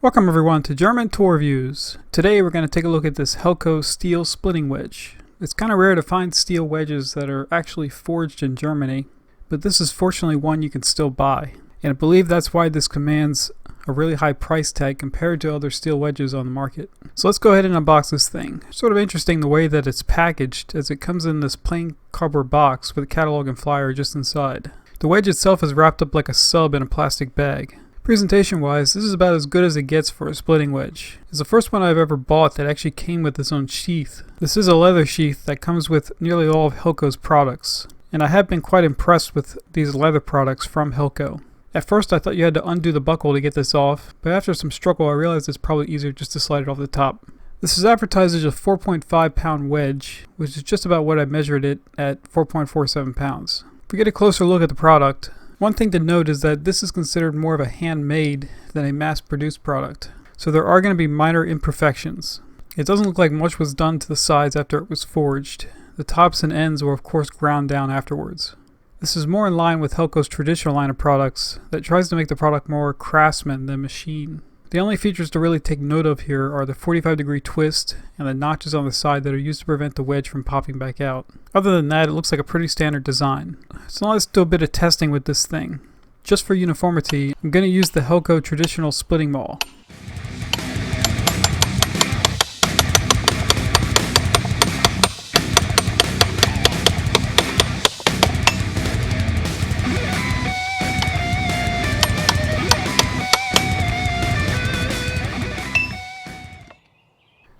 Welcome everyone to German Tool Reviews. Today we're going to take a look at this Helko steel splitting wedge. It's kind of rare to find steel wedges that are actually forged in Germany, but this is fortunately one you can still buy. And I believe that's why this commands a really high price tag compared to other steel wedges on the market. So let's go ahead and unbox this thing. Sort of interesting the way that it's packaged, as it comes in this plain cardboard box with a catalog and flyer just inside. The wedge itself is wrapped up like a sub in a plastic bag. Presentation wise, this is about as good as it gets for a splitting wedge. It's the first one I've ever bought that actually came with its own sheath. This is a leather sheath that comes with nearly all of Helko's products, and I have been quite impressed with these leather products from Helko. At first I thought you had to undo the buckle to get this off, but after some struggle I realized it's probably easier just to slide it off the top. This is advertised as a 4.5 pound wedge, which is just about what I measured it at 4.47 pounds. If we get a closer look at the product, one thing to note is that this is considered more of a handmade than a mass-produced product, so there are going to be minor imperfections. It doesn't look like much was done to the sides after it was forged. The tops and ends were of course ground down afterwards. This is more in line with Helko's traditional line of products that tries to make the product more craftsman than machine. The only features to really take note of here are the 45-degree twist and the notches on the side that are used to prevent the wedge from popping back out. Other than that, it looks like a pretty standard design. So now let's do a bit of testing with this thing. Just for uniformity, I'm going to use the Helko traditional splitting maul.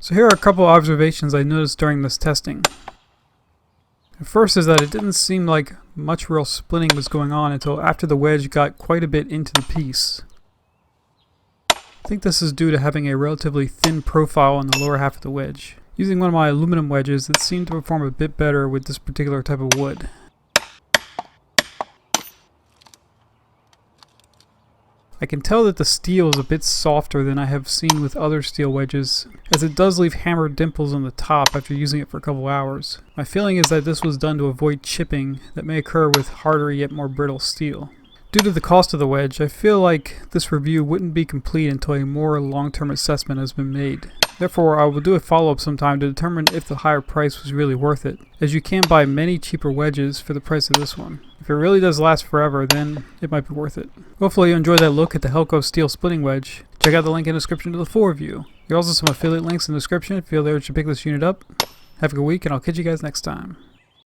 So here are a couple of observations I noticed during this testing. The first is that it didn't seem like much real splitting was going on until after the wedge got quite a bit into the piece. I think this is due to having a relatively thin profile on the lower half of the wedge. Using one of my aluminum wedges, it seemed to perform a bit better with this particular type of wood. I can tell that the steel is a bit softer than I have seen with other steel wedges, as it does leave hammered dimples on the top after using it for a couple hours. My feeling is that this was done to avoid chipping that may occur with harder yet more brittle steel. Due to the cost of the wedge, I feel like this review wouldn't be complete until a more long-term assessment has been made. Therefore, I will do a follow-up sometime to determine if the higher price was really worth it, as you can buy many cheaper wedges for the price of this one. If it really does last forever, then it might be worth it. Hopefully you enjoyed that look at the Helko steel splitting wedge. Check out the link in the description to the full review. There are also some affiliate links in the description if you feel they should pick this unit up. Have a good week, and I'll catch you guys next time.